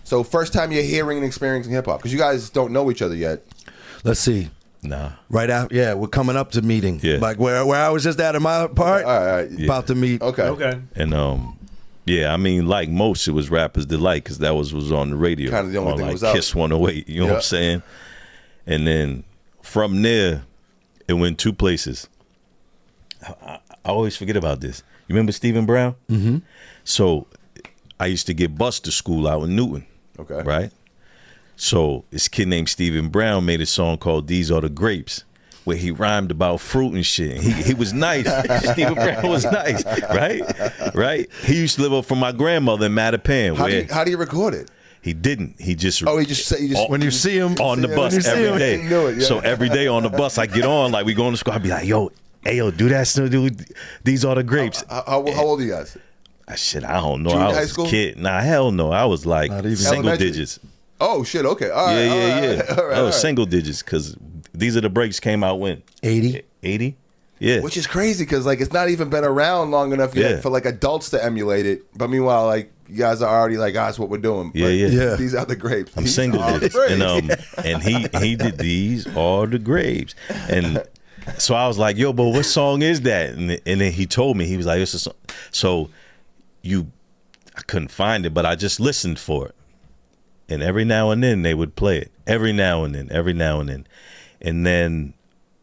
So first time you're hearing and experiencing hip hop because you guys don't know each other yet. Let's see. Nah. Right out, yeah, we're coming up to meeting. Yeah. Like where I was just at in my part. All right. About to meet. Okay. And yeah, I mean, like most, it was Rapper's Delight because that was on the radio. Kind of the only on thing like was out. Kiss 108, you know what I'm saying? And then from there, it went two places. I always forget about this. You remember Stephen Brown? Mm-hmm. So I used to get bused to school out in Newton. Okay. Right? So this kid named Stephen Brown made a song called These Are the Grapes, where he rhymed about fruit and shit. He was nice. Stephen Brown was nice, right? He used to live up from my grandmother in Mattapan. How do you record it? He didn't. He just when you see him on the bus every day. Knew it, yeah. So every day on the bus, I get on like we going to school. I'd be like, yo, do that still, dude. These are the grapes. How old are you guys? Shit, I don't know. Junior I high was school? a kid. Nah, hell no. I was like single Elementary? digits. Oh shit. Okay. All right. Yeah. All right. I was single digits because These Are the Breaks came out when 80. Yeah. Which is crazy because like it's not even been around long enough yet for like adults to emulate it. But meanwhile, like you guys are already like, that's what we're doing. Yeah. These are the grapes. I'm single digits, and he did These Are the Grapes, and so I was like, yo, but what song is that? And then he told me, he was like, it's a song. So I couldn't find it, but I just listened for it, and every now and then they would play it. Every now and then, and then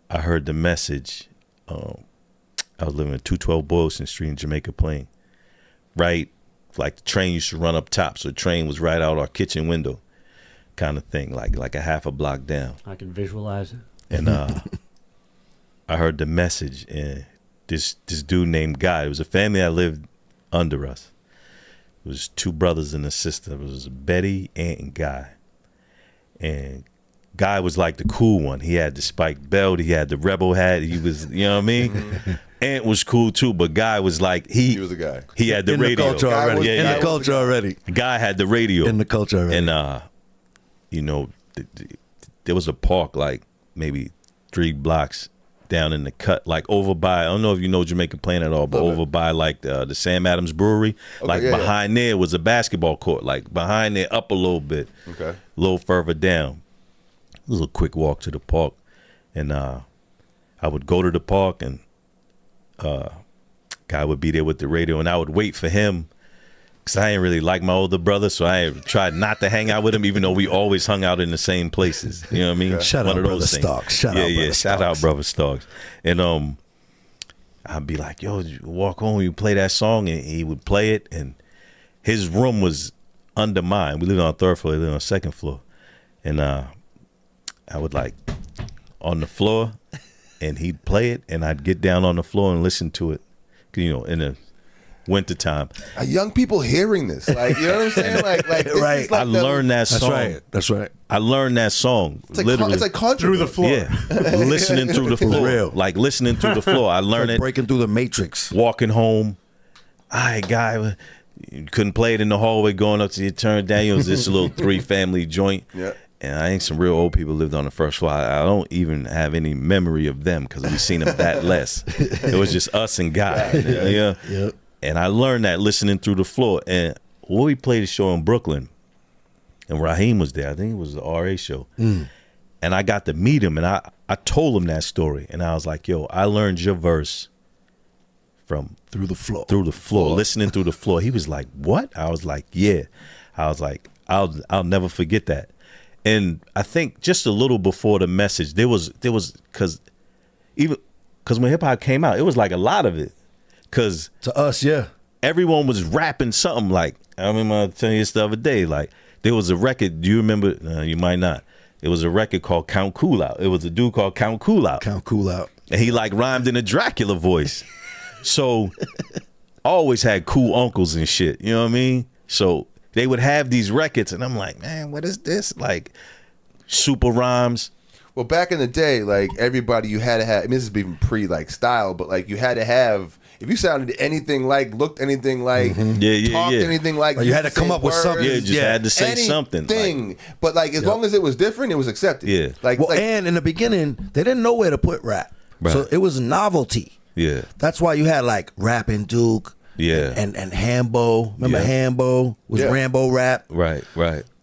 I heard the message. I was living at 212 Boylston Street in Jamaica Plain, right? Like the train used to run up top, so the train was right out our kitchen window, kind of thing, like a half a block down. I can visualize it. And I heard the message, and this dude named Guy. It was a family that lived under us. It was two brothers and a sister. It was Betty, Aunt, and Guy. And Guy was like the cool one. He had the spiked belt. He had the rebel hat. He was, you know what I mean? Aunt was cool too, but Guy was like he was a guy. He had the in radio. The culture already. In the culture already. Guy had the radio. In the culture already. And you know, there was a park like maybe 3 blocks down in the cut, like over by, I don't know if you know Jamaica Plain at all, but over by like the Sam Adams Brewery, like behind there was a basketball court, like behind there up a little bit, a little further down. It was a quick walk to the park, and I would go to the park, and Guy would be there with the radio, and I would wait for him because I didn't really like my older brother, so I tried not to hang out with him, even though we always hung out in the same places. You know what I mean? Shout out, Brother Starks. Shout out, Brother Starks. And I'd be like, yo, you walk home, you play that song, and he would play it, and his room was under mine. We lived on the 3rd floor, he lived on the 2nd floor, and I would like on the floor, and he'd play it, and I'd get down on the floor and listen to it, you know, in the wintertime. Are young people hearing this? Like, you know what I'm saying? Like this right. is like I learned that song. That's right. I learned that song. It's like, literally. it's like conjuring. Through the floor. Yeah. Listening through the floor. real. Like listening through the floor. I learned it. Breaking through the matrix. Walking home. All right, guy. You couldn't play it in the hallway going up to your turn down. It was this little 3-family joint. Yeah. And I think some real old people lived on the 1st floor. I don't even have any memory of them because we seen them that less. It was just us and Guy. Yeah. Yep. And I learned that listening through the floor. And when we played a show in Brooklyn, and Raheem was there, I think it was the RA show. And I got to meet him, and I told him that story. And I was like, yo, I learned your verse from Through the floor. Listening through the floor. He was like, what? I was like, yeah. I was like, I'll never forget that. And I think just a little before the message, there was because when hip hop came out, it was like a lot of it. Because to us, yeah, everyone was rapping something. Like I remember telling you this the other day. Like there was a record. Do you remember? You might not. It was a record called Count Cool Out. It was a dude called Count Cool Out. Count Cool Out. And he like rhymed in a Dracula voice. So always had cool uncles and shit. You know what I mean? So they would have these records, and I'm like, man, what is this? Like super rhymes. Well, back in the day, like everybody, you had to have. I mean, this is even pre like style, but like you had to have. If you sounded anything like, looked anything like, talked anything like, you had to come up with something. Yeah, just had to say something. Like, but like as long as it was different, it was accepted. Yeah. Like, and in the beginning, they didn't know where to put rap, so it was novelty. Yeah. That's why you had like Rapping Duke. Yeah. And Hambo. Remember Hambo was Rambo rap. Right.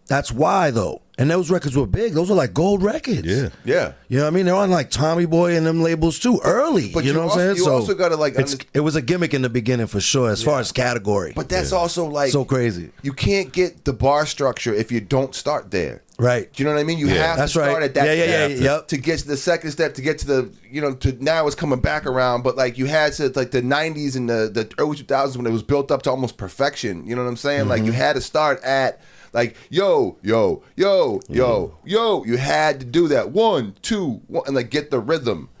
That's why though. And those records were big. Those were like gold records. Yeah. Yeah. You know what I mean? They're on like Tommy Boy and them labels too early. But you know what I'm saying? You also got to like... it was a gimmick in the beginning for sure as far as category. But that's also like... So crazy. You can't get the bar structure if you don't start there. Right. Do you know what I mean? You have to start at that step to get to the second step, to get to the, you know, to now it's coming back around. But like you had to, like the 90s and the early 2000s when it was built up to almost perfection. You know what I'm saying? Like you had to start at like, yo. You had to do that. 1, 2, 1, and like get the rhythm.